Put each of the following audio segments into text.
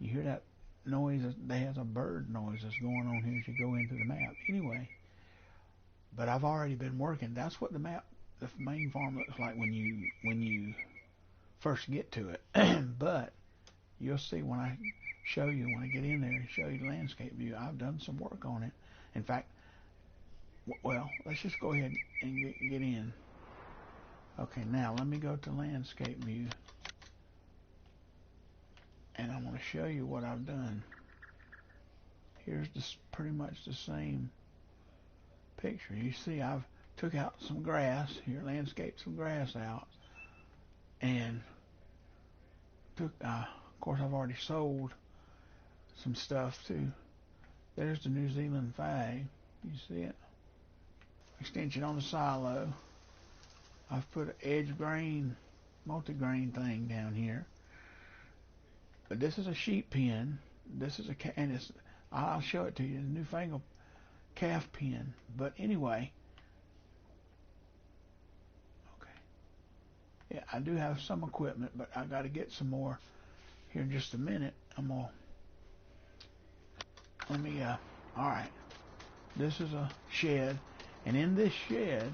You hear that noise? There's a bird noise that's going on here as you go into the map. Anyway, but I've already been working. That's what the main farm looks like when you first get to it. But you'll see when I show you, when I get in there and show you the landscape view, I've done some work on it. In fact, well, let's just go ahead and get in. Okay, now let me go to landscape view, and I'm going to show you what I've done. Here's pretty much the same picture. You see, I've took out some grass here, landscaped some grass out, and took. Of course, I've already sold some stuff too. There's the New Zealand fag. You see it? Extension on the silo. I've put an edge grain, multi-grain thing down here. But this is a sheep pen. This is and it's. I'll show it to you. The newfangled calf pen. But anyway, okay. Yeah, I do have some equipment, but I got to get some more here in just a minute. Let me. All right. This is a shed, and in this shed,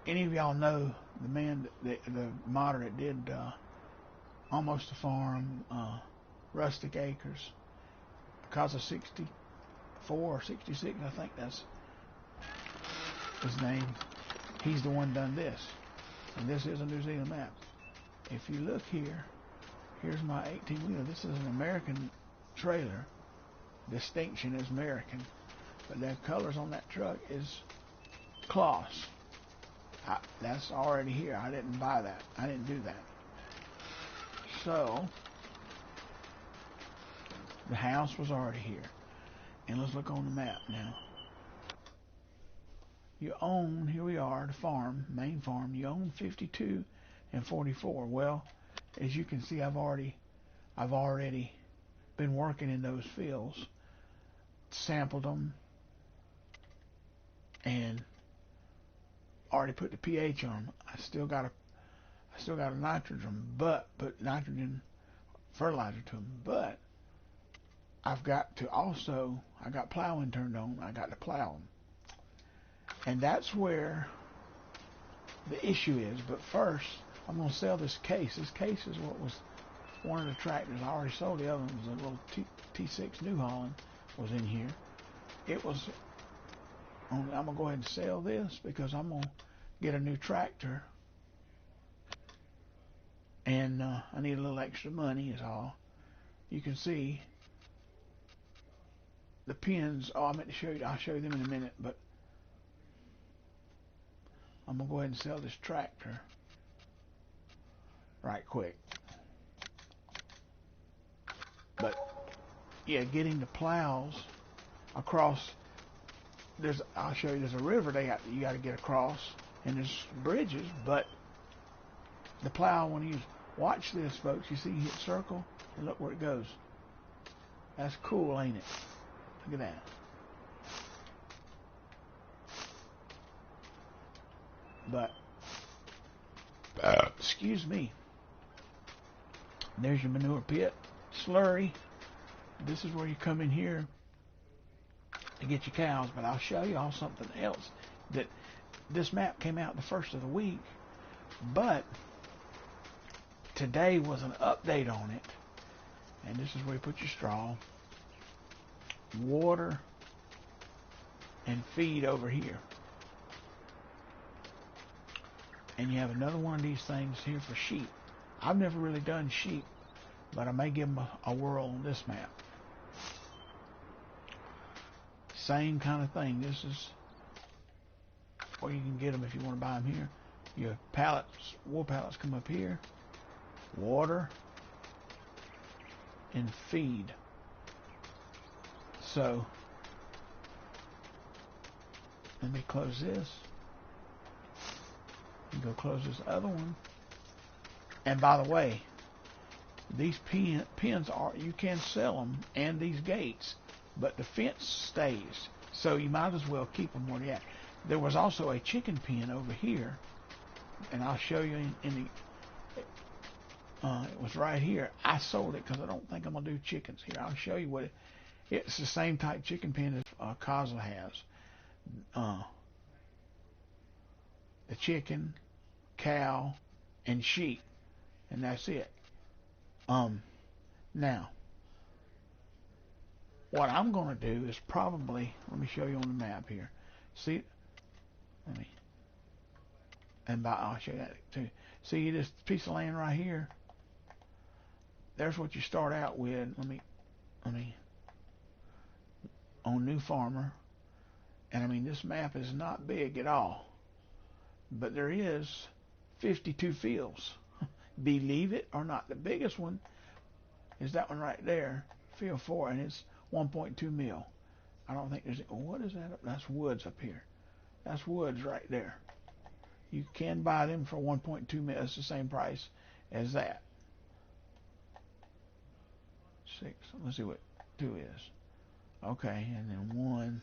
any of y'all know the man, the modder that did Almost a Farm, Rustic Acres, because of 64 or 66, I think that's his name. He's the one done this, and this is a New Zealand map. If you look here, here's my 18-wheeler. This is an American trailer. Distinction is American, but the colors on that truck is cloth. That's already here. I didn't buy that. I didn't do that. So the house was already here. And let's look on the map now. You own, here we are, the farm, main farm. You own 52 and 44. Well, as you can see, I've already been working in those fields, sampled them, and already put the pH on them. I still got a nitrogen, but put nitrogen fertilizer to them. But I've got to also, I got plowing turned on. I got to plow them, and that's where the issue is. But first, I'm going to sell this case. This case is what was one of the tractors. I already sold the other one. It was a little T6 New Holland was in here. It was. I'm going to go ahead and sell this because I'm going to get a new tractor, and I need a little extra money is all. You can see the pins. Oh, I meant to show you. I'll show you them in a minute, but I'm going to go ahead and sell this tractor right quick. But yeah, getting the plows across, I'll show you, there's a river you got to get across, and there's bridges, but the plow, when you watch this, folks, you see you hit circle, and look where it goes. That's cool, ain't it? Look at that. But, excuse me, there's your manure pit, slurry. This is where you come in here to get your cows, but I'll show you all something else. That this map came out the first of the week, but today was an update on it, and this is where you put your straw, water, and feed over here. And you have another one of these things here for sheep. I've never really done sheep, but I may give them a whirl on this map. Same kind of thing. This is where you can get them if you want to buy them here. Your pallets, wool pallets, come up here. Water and feed. So let me close this. And go close this other one. And by the way, these pins are, you can sell them, and these gates, but the fence stays. So you might as well keep them where they at. There was also a chicken pen over here, and I'll show you in It was right here. I sold it because I don't think I'm gonna do chickens here. I'll show you what it. It's the same type chicken pen as Kaza has. The chicken, cow, and sheep, and that's it. Now, what I'm gonna do is probably, let me show you on the map here. See, let me, I'll show you that too. See this piece of land right here? There's what you start out with. Let me, on New Farmer, and I mean this map is not big at all, but there is 52 fields. Believe it or not, the biggest one is that one right there, field 4, and it's 1.2 mil. I don't think there's, what is that? That's woods up here. That's woods right there. You can buy them for 1.2 mil. It's the same price as that. 6. Let's see what 2 is. Okay, and then 1.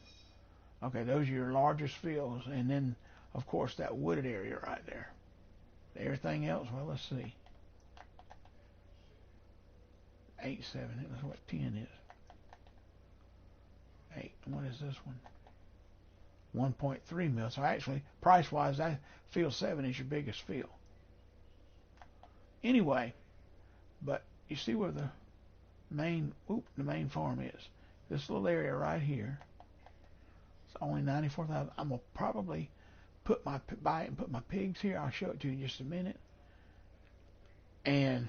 Okay, those are your largest fields, and then of course that wooded area right there. Everything else, well, let's see. 8, 7. That's what 10 is. 8. What is this one? 1.3 mil. So actually, price-wise, that field 7 is your biggest field. Anyway, but you see where the main farm is. This little area right here. It's only 94,000. I'm gonna probably buy it and put my pigs here. I'll show it to you in just a minute, and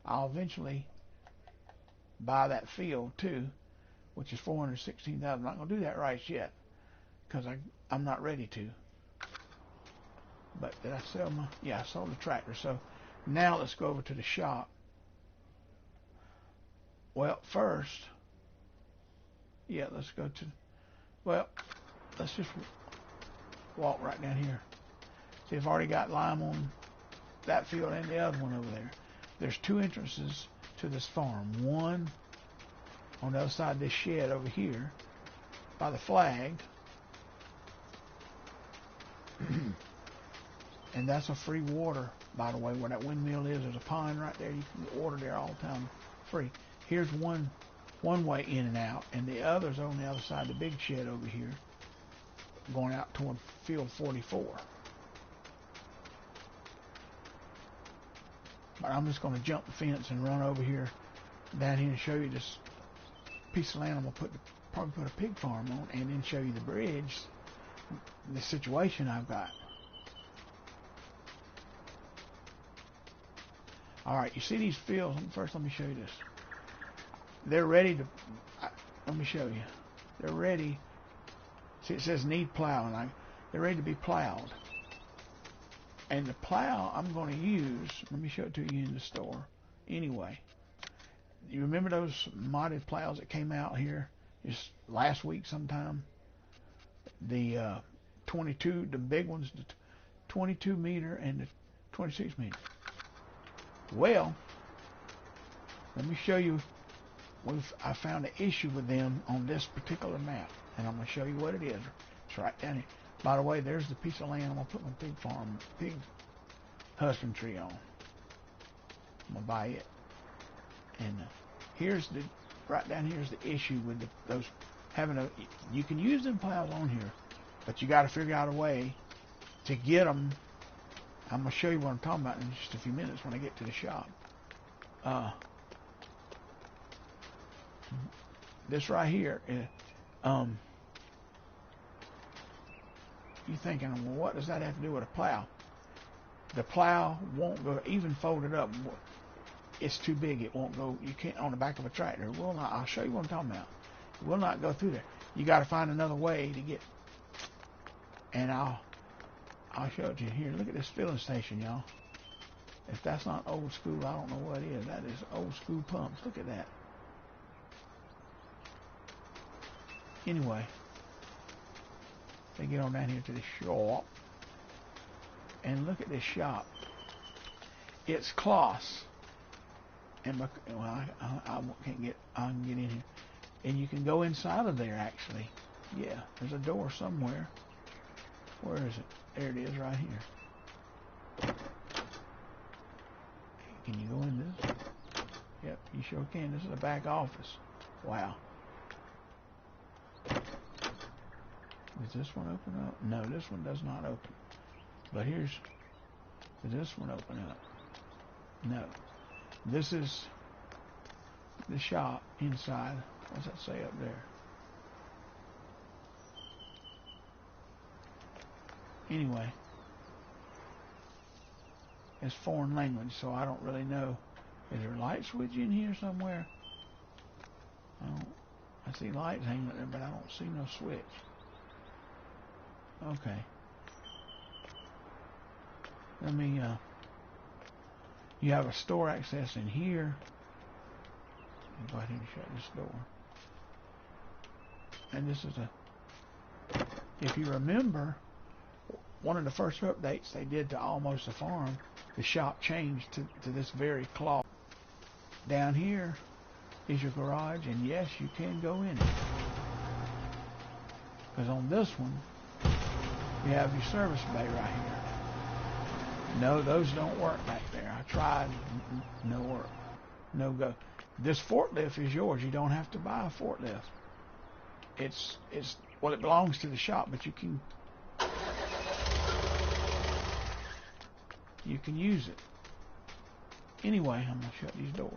I'll eventually buy that field too, which is 416,000. I'm not gonna do that right yet because I'm not ready to. But did I sell my? Yeah, I sold the tractor. So now let's go over to the shop. Well, first, yeah, let's go to. Well, let's just walk right down here. See, I've already got lime on that field and the other one over there. There's 2 entrances to this farm. One on the other side of this shed over here by the flag. And that's a free water, by the way, where that windmill is. There's a pond right there. You can get water there all the time, free. Here's one way in and out, and the other's on the other side of the big shed over here, going out toward field 44. But I'm just going to jump the fence and run over here, down here, and show you this piece of land I'm going to probably put a pig farm on, and then show you the bridge, the situation I've got. All right, you see these fields? First, let me show you this. They're ready to, let me show you. They're ready. See, it says need plowing. They're ready to be plowed. And the plow I'm going to use, let me show it to you in the store. Anyway, you remember those modded plows that came out here just last week sometime? The 22, the big ones, the 22 meter and the 26 meter. Well, let me show you. I found an issue with them on this particular map, and I'm going to show you what it is. It's right down here. By the way, there's the piece of land I'm going to put my pig husbandry on. I'm going to buy it. And here's right down here's the issue with those having you can use them plows on here, but you got to figure out a way to get them. I'm going to show you what I'm talking about in just a few minutes when I get to the shop. This right here, you're thinking, well, what does that have to do with a plow? The plow won't go, even folded up, it's too big, it won't go, you can't, on the back of a tractor, it will not. I'll show you what I'm talking about. It will not go through there. You got to find another way to get, and I'll show it to you here. Look at this filling station, y'all. If that's not old school, I don't know what is. That is old school pumps. Look at that. Anyway, they get on down here to the shop, and look at this shop. It's Kloss, and well, I can get in here, and you can go inside of there. Actually, yeah, there's a door somewhere. Where is it? There it is, right here. Can you go in this? Yep, you sure can. This is the back office. Wow. Does this one open up? No, this one does not open. But does this one open up? No. This is the shop inside. What's that say up there? Anyway, it's foreign language, so I don't really know. Is there a light switch in here somewhere? I see lights hanging there, but I don't see no switch. Okay. Let me, you have a store access in here. Go ahead and shut this door. And this is if you remember, one of the first updates they did to Almost a Farm, the shop changed to this very cloth. Down here is your garage, and yes, you can go in it. Because on this one, you have your service bay right here. No, those don't work back there. I tried. No work. No go. This forklift is yours. You don't have to buy a forklift. Well, it belongs to the shop, but you can use it. Anyway, I'm gonna shut these doors.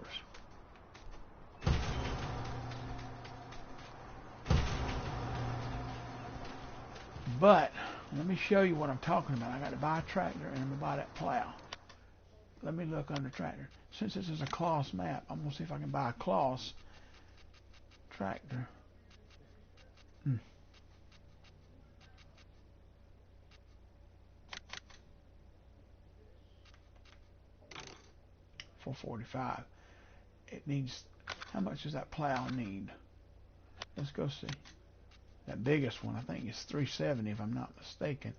But let me show you what I'm talking about. I got to buy a tractor and I'm gonna buy that plow. Let me look under tractor. Since this is a Kloss map, I'm gonna see if I can buy a Kloss tractor. $445. It needs. How much does that plow need? Let's go see. That biggest one, I think, is $370 if I'm not mistaken.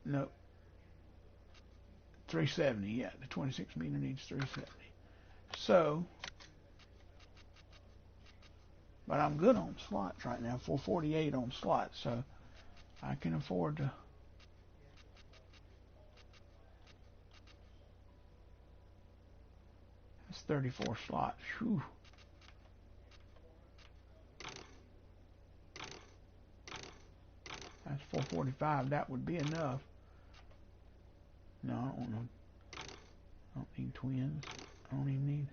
No, $370. Yeah, the 26 meter needs $370. So, but I'm good on slots right now. $448 on slots, so I can afford to. That's 34 slots. Whew. That's $445. That would be enough. No, I don't want no. I don't need twins. I don't even need.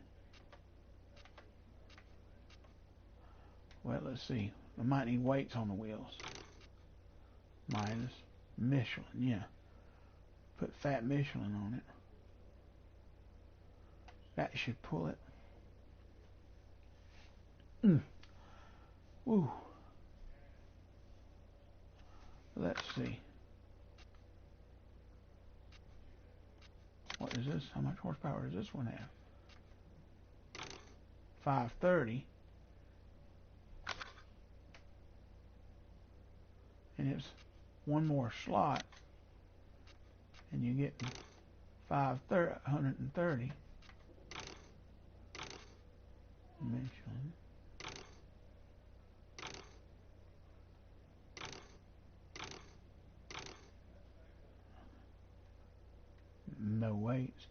Well, let's see. I might need weights on the wheels. Minus Michelin, yeah. Put fat Michelin on it. That should pull it. Woo. Let's see. What is this? How much horsepower does this one have? 530. And it's one more slot. And you get 130. Michelin. No weights.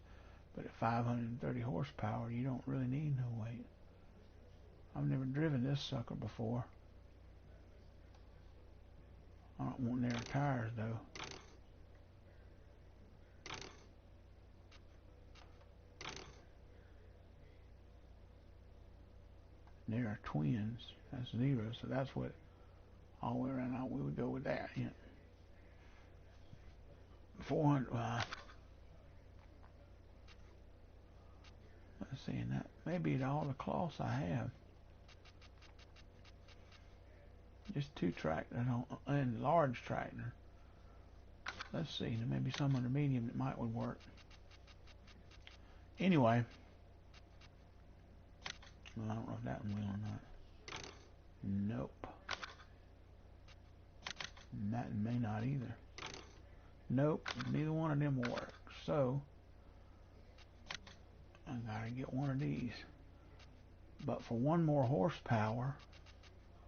But at 530 horsepower, you don't really need no weight. I've never driven this sucker before. I don't want narrow tires though. There are twins. That's 0, so that's what all the way around we would go with that. Yeah. 400. Let's see, and that maybe all the Kloss I have. Just 2 tractor and large tractor. Let's see, there may be some under medium that might would work. Anyway, well, I don't know if that one will or not. Nope. And that may not either. Nope, neither one of them will work. So I gotta get one of these. But for one more horsepower,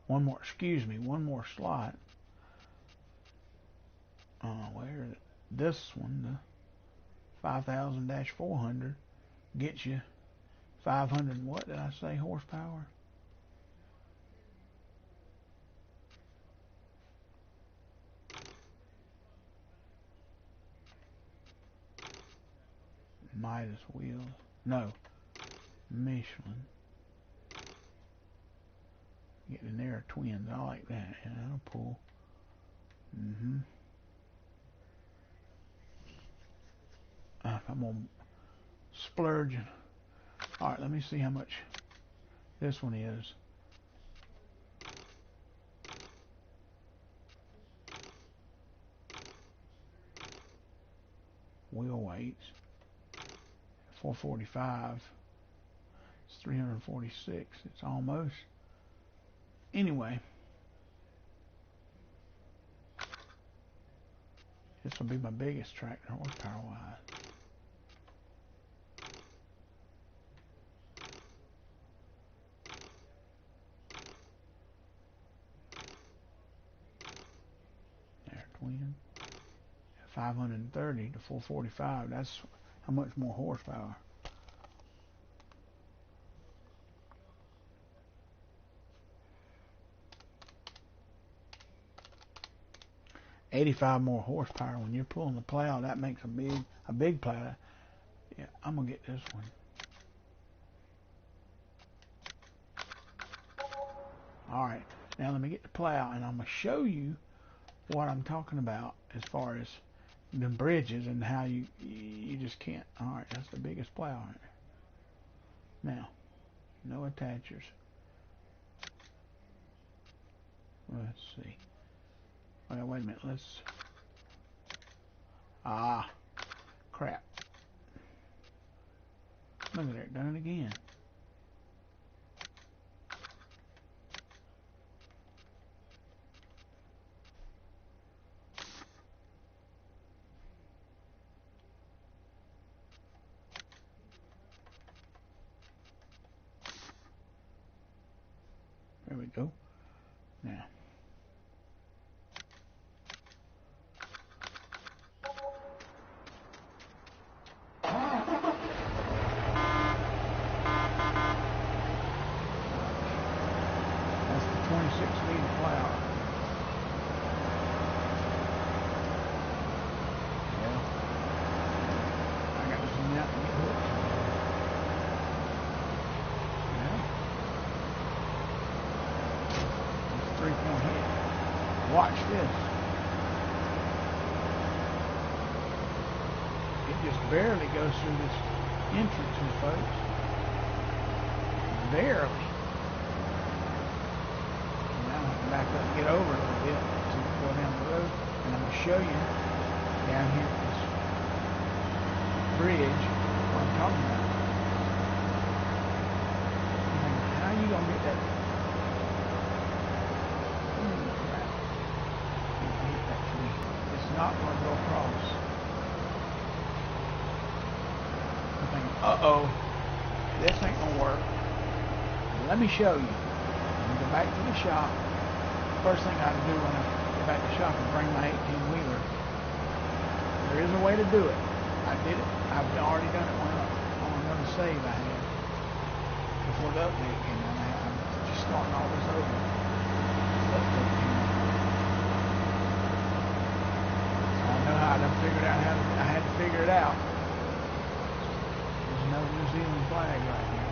one more slot. Where is it? This one, the 5000-400 gets you 500, what did I say, horsepower? Midas wheels. No. Michelin. Getting there twins. I like that. Yeah, that'll pull. I'm gonna splurge. Alright, let me see how much this one is. Wheel weights. 445. It's 346. It's almost. Anyway. This will be my biggest tractor horsepower wise. There, twin. 530 to 445. That's how much more horsepower. $85 more horsepower when you're pulling the plow. That makes a big plow. Yeah, I'm gonna get this one. All right, now let me get the plow, and I'm gonna show you what I'm talking about as far as the bridges and how you just can't. All right, that's the biggest plow right there. Now, no attachers. Let's see. Wait a minute. Crap. Look at it, done it again. There we go. Now. That's the 26-meter plow. Yeah. I got to zoom out and get hooked. Yeah. It's a 3-point hit. Watch this. It just barely goes through this entrance here, folks. Barely. Now I have to back up and get over a little bit to go down the road. And I'm going to show you down here at this bridge what I'm talking about. How are you going to get that? Hit that tree. It's not going to go across. I'm thinking, uh-oh, this ain't going to work. Let me show you. I'm going to go back to the shop. First thing I do when I get back to the shop is bring my 18-wheeler. There is a way to do it. I did it. I've already done it on another save I had before the update came on. I'm just starting all this over. The update came on. So I know how I figured out how I had to figure it out. There's another New Zealand flag right here.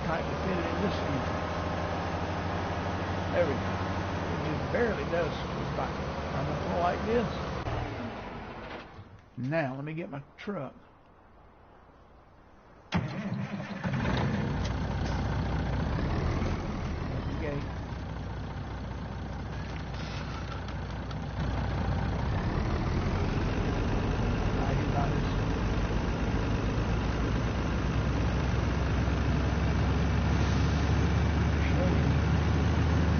Tightly fitted in this end. There we go. It just barely does squeeze by. I'm going to pull like this. Now, let me get my truck. Okay. Right here by this.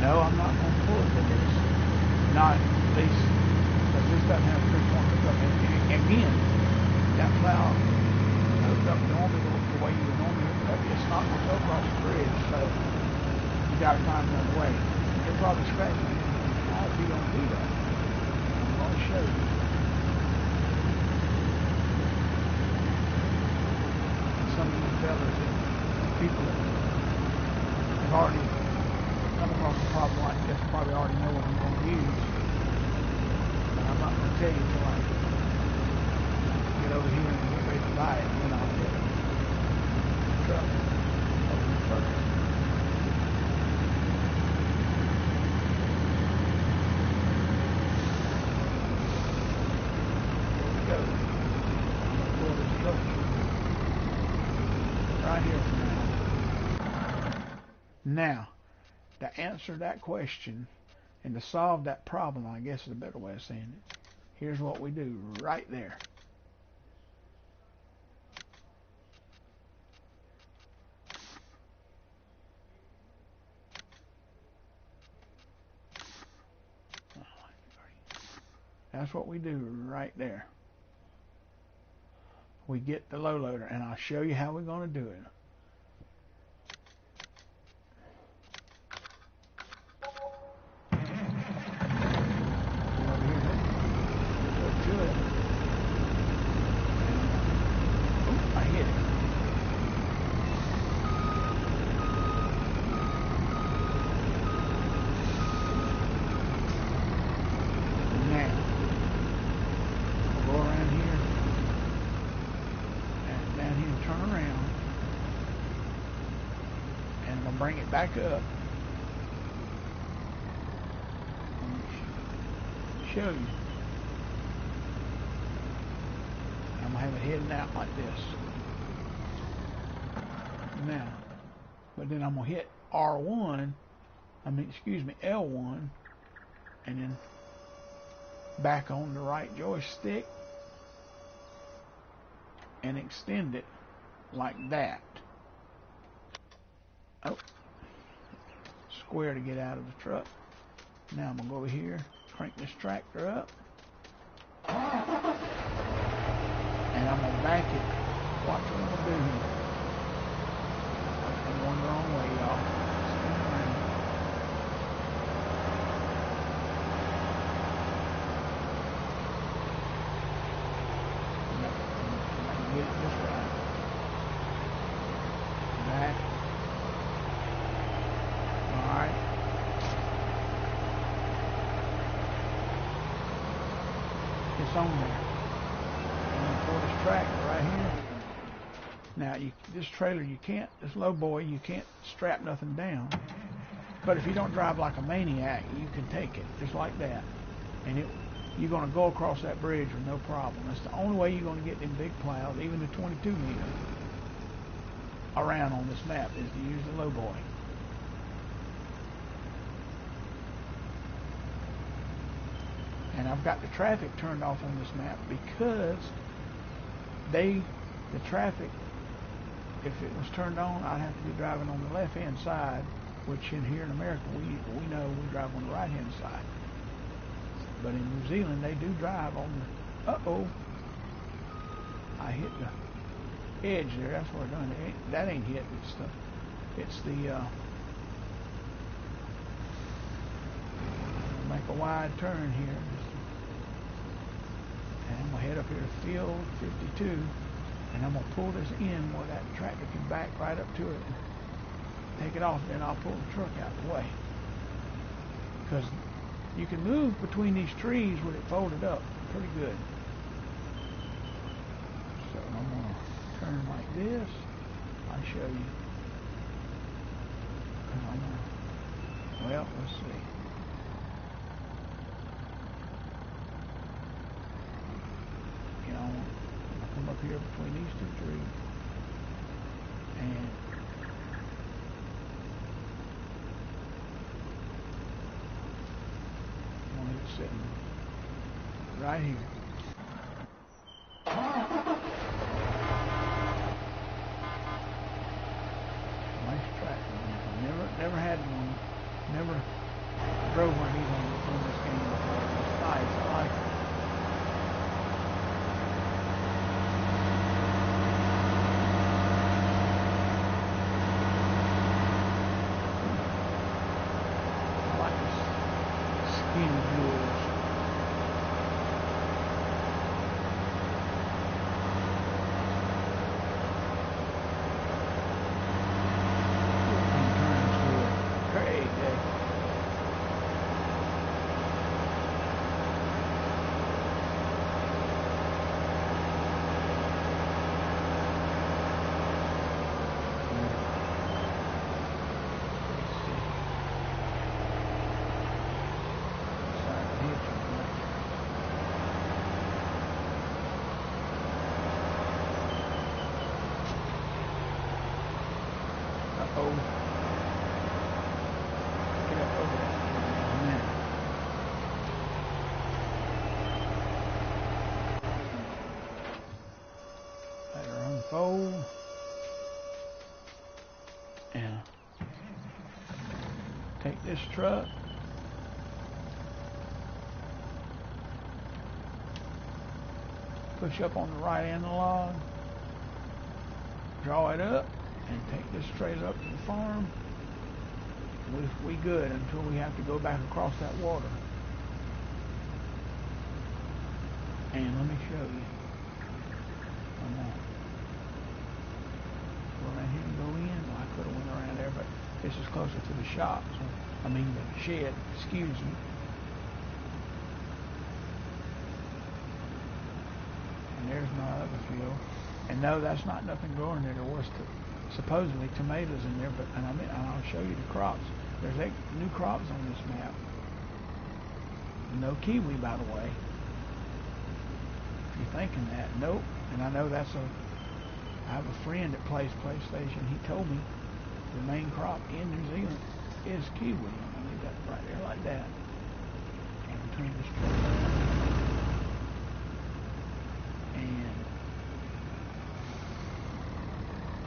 No, I'm not going to pull it for this. Not at least, because this doesn't have a 3-point hookup. And again, that plow hooked up normally the way you would normally hook up. It's not going to go across the bridge, so got to find another way. You're probably scratching your head. How is he going to do that? I'm going to show you. Some of these fellas and people that have already come across a problem like this probably already know what I'm going to use. But I'm not going to tell you until I get over here and get ready to buy it, and then I'll get the truck over here first. Here we go. I'm going to pull this truck right here for now. Now, to answer that question and to solve that problem, I guess is a better way of saying it, here's what we do right there. That's what we do right there. We get the low loader, and I'll show you how we're going to do it. Bring it back up. Show you. I'm gonna have it heading out like this. Now, but then I'm gonna hit R1. L1, and then back on the right joystick and extend it like that. Oh, square to get out of the truck. Now I'm going to go over here, crank this tractor up, and I'm going to back it. Watch what I'm going to do here. I'm going the wrong way, y'all. Spin around. I can get it just right. Back. Alright. It's on there. I'm going to pull this tractor right here. Now, this trailer, this low boy, you can't strap nothing down. But if you don't drive like a maniac, you can take it just like that. And you're going to go across that bridge with no problem. That's the only way you're going to get them big plows, even the 22 meter, around on this map, is to use the low boy. And I've got the traffic turned off on this map because the traffic, if it was turned on, I'd have to be driving on the left-hand side, which in here in America, we know we drive on the right-hand side. But in New Zealand, they do drive on the, I hit the edge there, that's what we're doing. That ain't hit, it's the make a wide turn here. And I'm going to head up here to field 52, and I'm going to pull this in where that tractor can back right up to it and take it off, then I'll pull the truck out of the way. Because you can move between these trees with it folded up pretty good. So I'm going to turn like this. I'll show you. Well, let's see. I'll come up here between these two trees, and I'm going to leave it sitting right here. Nice tractor. Never had one. Never drove one of these on this game before. It's nice. I like it. this truck. Push up on the right analog. Draw it up and take this trailer up to the farm. We good until we have to go back across that water. And let me show you. I'm gonna go around here and go in. I could have went around there, but this is closer to the shop. So I mean the shed. Excuse me. And there's my other field. And no, that's not nothing growing there. There was supposedly tomatoes in there, but and I'll show you the crops. There's 8 new crops on this map. No kiwi, by the way. If you're thinking that, nope. And I know I have a friend that plays PlayStation. He told me the main crop in New Zealand is kiwi. I'm gonna leave that right there like that. And turn this trailer. And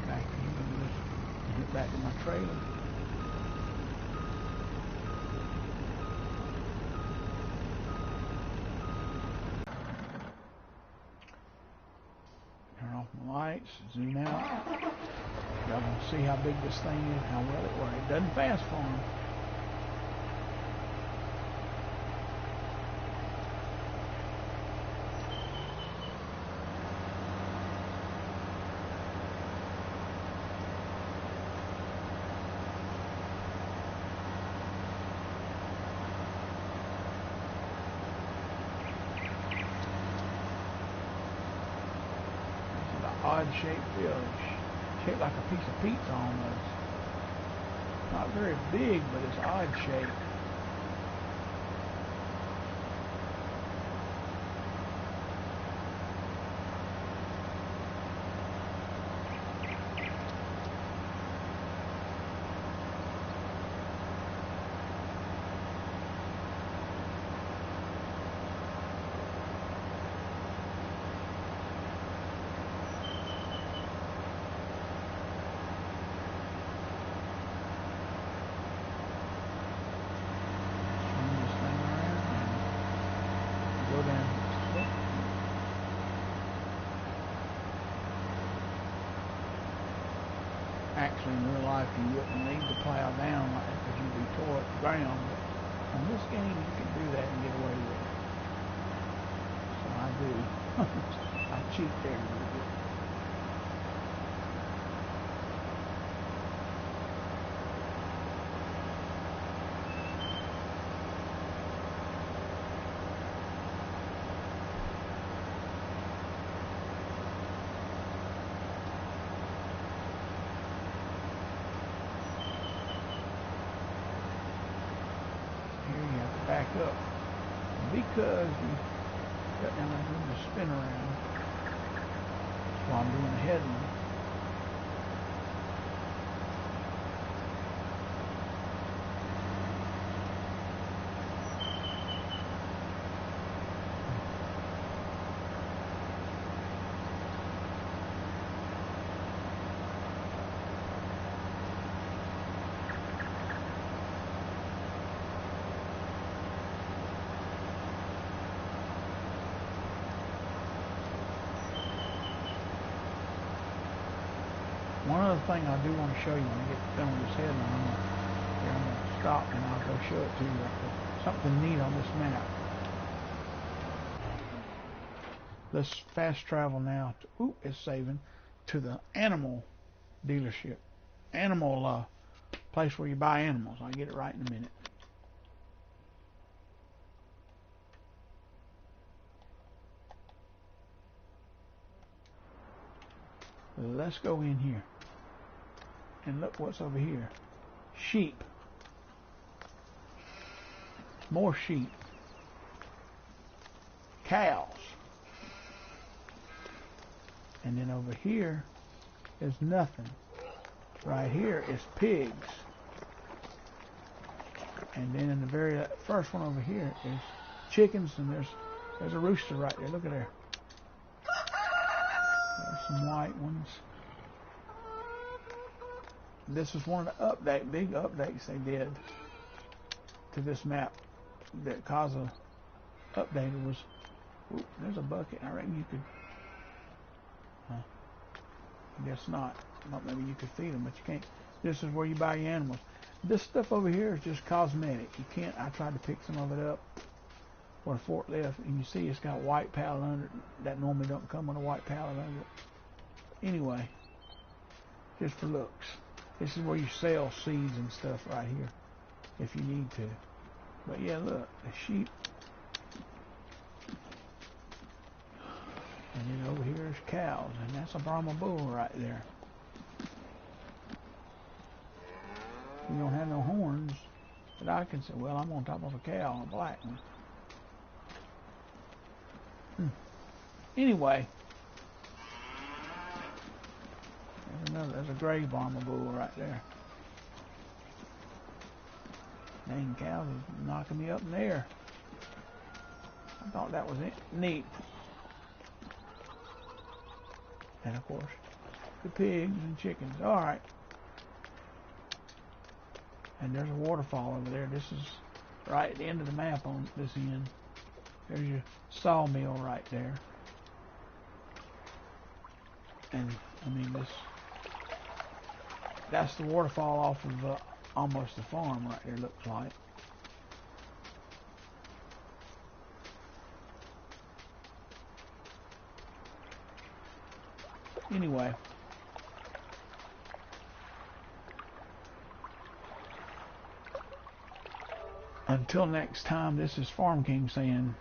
back into this. Get back to my trailer. Turn off my lights, zoom out. Y'all can see how big this thing is, how well it works. It doesn't fast farm. Odd-shaped field, shaped like a piece of pizza almost. Not very big, but it's odd-shaped. Actually, in real life, you wouldn't need to plow down like that because you'd be tore at the ground. But on this game, you can do that and get away with it. So I do. I cheat there a little bit. Back up because you got down there doing the spin around while I'm doing the headland. One other thing I do want to show you when I get done with this headland, I'm going to stop and I'll go show it to you. Something neat on this map. Let's fast travel now to, it's saving, to the animal dealership. Animal place where you buy animals. I'll get it right in a minute. Let's go in here. And look what's over here. Sheep. More sheep. Cows. And then over here is nothing. Right here is pigs. And then in the very first one over here is chickens, and there's a rooster right there. Look at there. There's some white ones. This is one of the big updates they did. to this map that Kaza updated was, ooh, there's a bucket. I reckon you could, I guess not. Well, maybe you could feed them, but you can't. This is where you buy your animals. This stuff over here is just cosmetic. You can't, I tried to pick some of it up for a forklift, and you see it's got white pallet under it. That normally don't come with a white pallet under it. Anyway, just for looks. This is where you sell seeds and stuff right here, if you need to. But yeah, look, the sheep. And then over here is cows, and that's a Brahma bull right there. You don't have no horns, but I can say, well, I'm on top of a cow, a black one. Anyway, there's a gray Brahma bull right there. Dang, cows is knocking me up in the air. I thought that was neat. And of course, the pigs and chickens. All right. And there's a waterfall over there. This is right at the end of the map on this end. There's your sawmill right there. And, I mean, that's the waterfall off of almost the farm right there, looks like. Anyway. Until next time, this is Farm King saying,